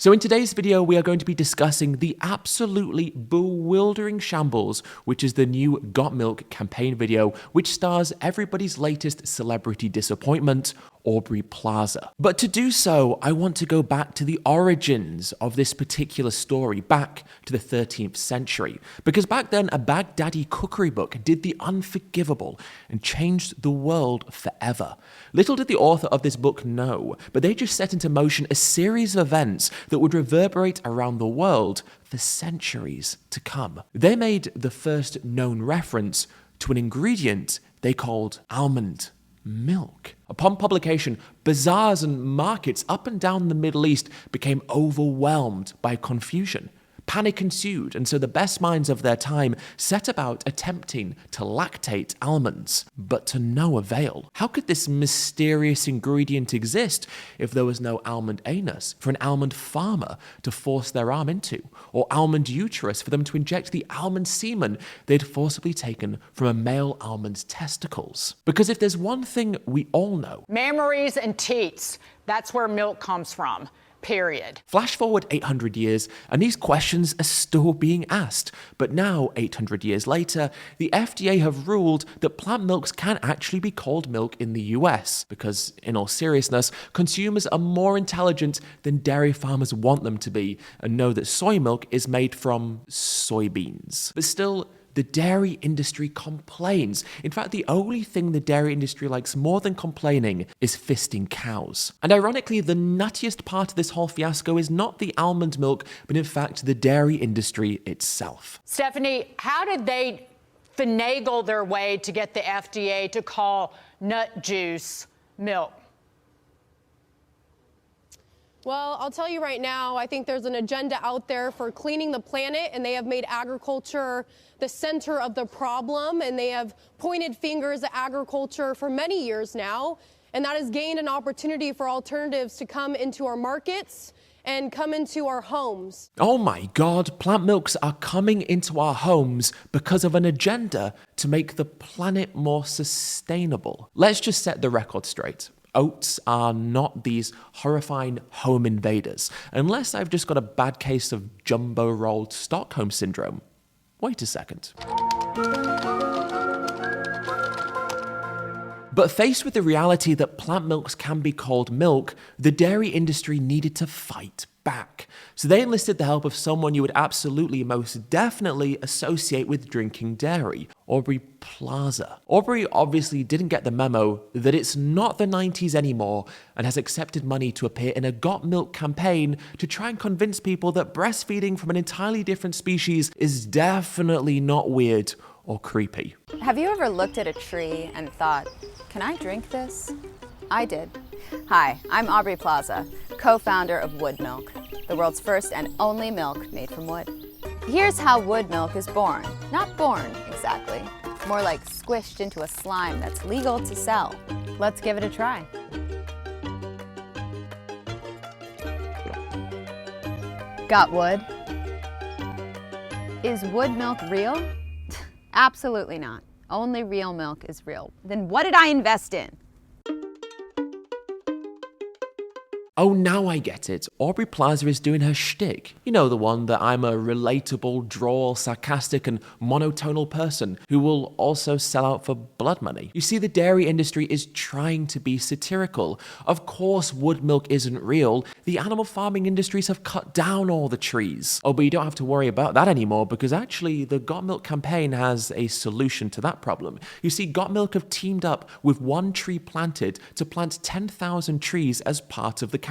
So in today's video, we are going to be discussing the absolutely bewildering shambles, which is the new Got Milk campaign video, which stars everybody's latest celebrity disappointment, Aubrey Plaza. But to do so, I want to go back to the origins of this particular story, back to the 13th century. Because back then, a Baghdadi cookery book did the unforgivable and changed the world forever. Little did the author of this book know, but they just set into motion a series of events that would reverberate around the world for centuries to come. They made the first known reference to an ingredient they called almond milk. Upon publication, bazaars and markets up and down the Middle East became overwhelmed by confusion. Panic ensued, and so the best minds of their time set about attempting to lactate almonds, but to no avail. How could this mysterious ingredient exist if there was no almond anus for an almond farmer to force their arm into, or almond uterus for them to inject the almond semen they'd forcibly taken from a male almond's testicles? Because if there's one thing we all know, mammaries and teats, that's where milk comes from. Period. Flash forward 800 years, and these questions are still being asked. But now, 800 years later, the FDA have ruled that plant milks can actually be called milk in the US, because, in all seriousness, consumers are more intelligent than dairy farmers want them to be, and know that soy milk is made from soybeans. But still, the dairy industry complains. In fact, the only thing the dairy industry likes more than complaining is fisting cows. And ironically, the nuttiest part of this whole fiasco is not the almond milk, but in fact the dairy industry itself. Stephanie, how did they finagle their way to get the FDA to call nut juice milk? Well, I'll tell you right now, I think there's an agenda out there for cleaning the planet, and they have made agriculture the center of the problem, and they have pointed fingers at agriculture for many years now, and that has gained an opportunity for alternatives to come into our markets and come into our homes. Oh my God, plant milks are coming into our homes because of an agenda to make the planet more sustainable. Let's just set the record straight. Oats are not these horrifying home invaders, unless I've just got a bad case of jumbo-rolled Stockholm syndrome. Wait a second. But faced with the reality that plant milks can be called milk, the dairy industry needed to fight back. So they enlisted the help of someone you would absolutely most definitely associate with drinking dairy, Aubrey Plaza. Aubrey obviously didn't get the memo that it's not the 90s anymore and has accepted money to appear in a Got Milk campaign to try and convince people that breastfeeding from an entirely different species is definitely not weird or creepy. Have you ever looked at a tree and thought, can I drink this? I did. Hi, I'm Aubrey Plaza, co-founder of Wood Milk, the world's first and only milk made from wood. Here's how wood milk is born. Not born, exactly. More like squished into a slime that's legal to sell. Let's give it a try. Got wood? Is wood milk real? Absolutely not. Only real milk is real. Then what did I invest in? Oh, now I get it. Aubrey Plaza is doing her shtick. You know, the one that I'm a relatable, droll, sarcastic, and monotonal person who will also sell out for blood money. You see, the dairy industry is trying to be satirical. Of course, wood milk isn't real. The animal farming industries have cut down all the trees. Oh, but you don't have to worry about that anymore because actually the Got Milk campaign has a solution to that problem. You see, Got Milk have teamed up with One Tree Planted to plant 10,000 trees as part of the campaign.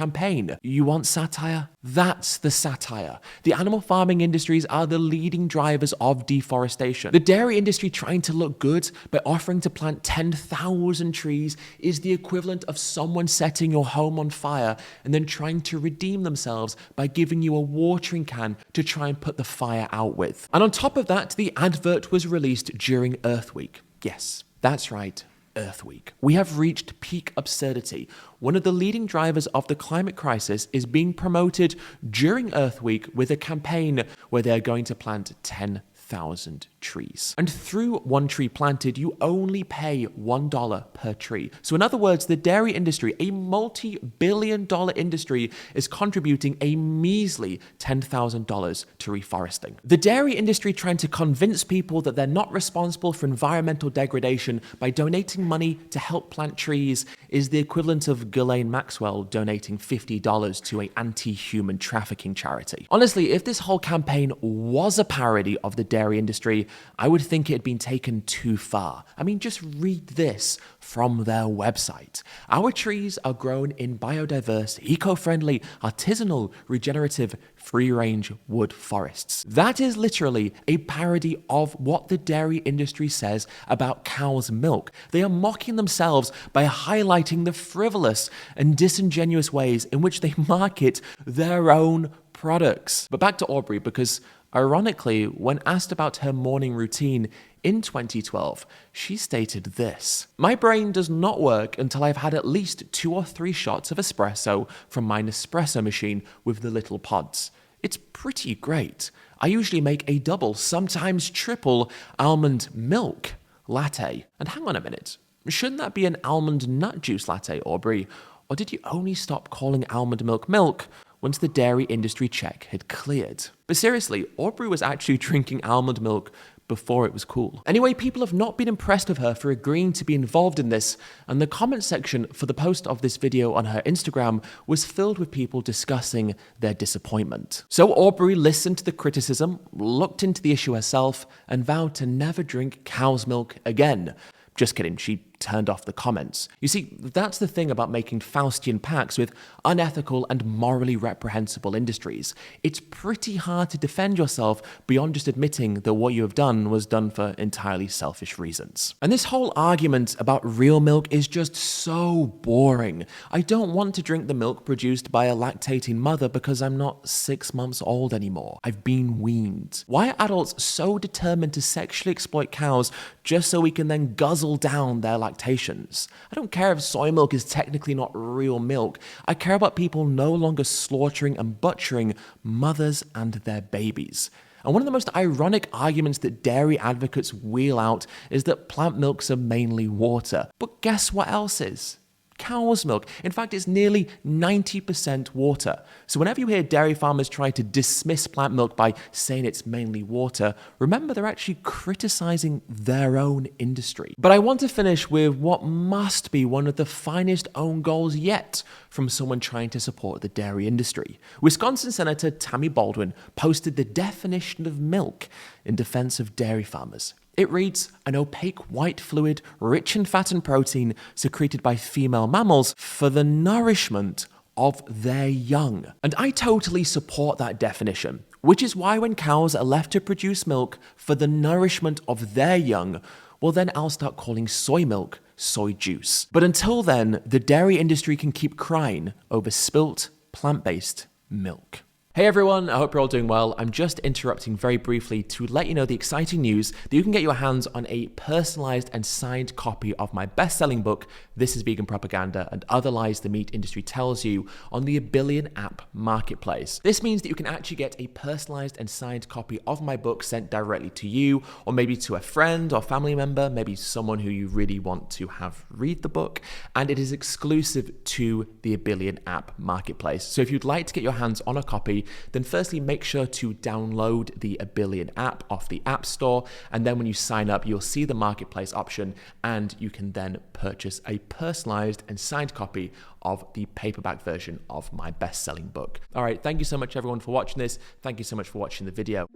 You want satire? That's the satire. The animal farming industries are the leading drivers of deforestation. The dairy industry trying to look good by offering to plant 10,000 trees is the equivalent of someone setting your home on fire and then trying to redeem themselves by giving you a watering can to try and put the fire out with. And on top of that, the advert was released during Earth Week. Yes, that's right. Earth Week. We have reached peak absurdity. One of the leading drivers of the climate crisis is being promoted during Earth Week with a campaign where they're going to plant 10,000 1,000 trees. And through one tree planted, you only pay $1 per tree. So in other words, the dairy industry, a multi-billion-dollar industry, is contributing a measly $10,000 to reforesting. The dairy industry trying to convince people that they're not responsible for environmental degradation by donating money to help plant trees is the equivalent of Ghislaine Maxwell donating $50 to an anti-human trafficking charity. Honestly, if this whole campaign was a parody of the dairy industry, I would think it had been taken too far. I mean, just read this from their website. Our trees are grown in biodiverse, eco-friendly, artisanal, regenerative, free-range wood forests. That is literally a parody of what the dairy industry says about cow's milk. They are mocking themselves by highlighting the frivolous and disingenuous ways in which they market their own products. But back to Aubrey, because ironically, when asked about her morning routine in 2012, she stated this: "My brain does not work until I've had at least 2 or 3 shots of espresso from my Nespresso machine with the little pods. It's pretty great. I usually make a double, sometimes triple almond milk latte." And hang on a minute, shouldn't that be an almond nut juice latte, Aubrey? Or did you only stop calling almond milk milk once the dairy industry check had cleared? But seriously, Aubrey was actually drinking almond milk before it was cool. Anyway, people have not been impressed with her for agreeing to be involved in this, and the comment section for the post of this video on her Instagram was filled with people discussing their disappointment. So Aubrey listened to the criticism, looked into the issue herself, and vowed to never drink cow's milk again. Just kidding, she turned off the comments. You see, that's the thing about making Faustian pacts with unethical and morally reprehensible industries. It's pretty hard to defend yourself beyond just admitting that what you have done was done for entirely selfish reasons. And this whole argument about real milk is just so boring. I don't want to drink the milk produced by a lactating mother because I'm not 6 months old anymore. I've been weaned. Why are adults so determined to sexually exploit cows just so we can then guzzle down their lactations? I don't care if soy milk is technically not real milk. I care about people no longer slaughtering and butchering mothers and their babies. And one of the most ironic arguments that dairy advocates wheel out is that plant milks are mainly water. But guess what else is? Cow's milk. In fact, it's nearly 90% water. So whenever you hear dairy farmers try to dismiss plant milk by saying it's mainly water, remember they're actually criticizing their own industry. But I want to finish with what must be one of the finest own goals yet from someone trying to support the dairy industry. Wisconsin Senator Tammy Baldwin posted the definition of milk in defense of dairy farmers. It reads, "An opaque white fluid rich in fat and protein secreted by female mammals for the nourishment of their young." And I totally support that definition, which is why when cows are left to produce milk for the nourishment of their young, well then I'll start calling soy milk soy juice. But until then, the dairy industry can keep crying over spilt plant-based milk. Hey everyone, I hope you're all doing well. I'm just interrupting very briefly to let you know the exciting news that you can get your hands on a personalized and signed copy of my best-selling book, This is Vegan Propaganda and Other Lies the Meat Industry Tells You, on the Abillion app marketplace. This means that you can actually get a personalized and signed copy of my book sent directly to you, or maybe to a friend or family member, maybe someone who you really want to have read the book, and it is exclusive to the Abillion app marketplace. So if you'd like to get your hands on a copy, then firstly make sure to download the Abillion app off the App Store, and then when you sign up you'll see the marketplace option and you can then purchase a personalized and signed copy of the paperback version of my best-selling book. All right, thank you so much everyone for watching this. Thank you so much for watching the video.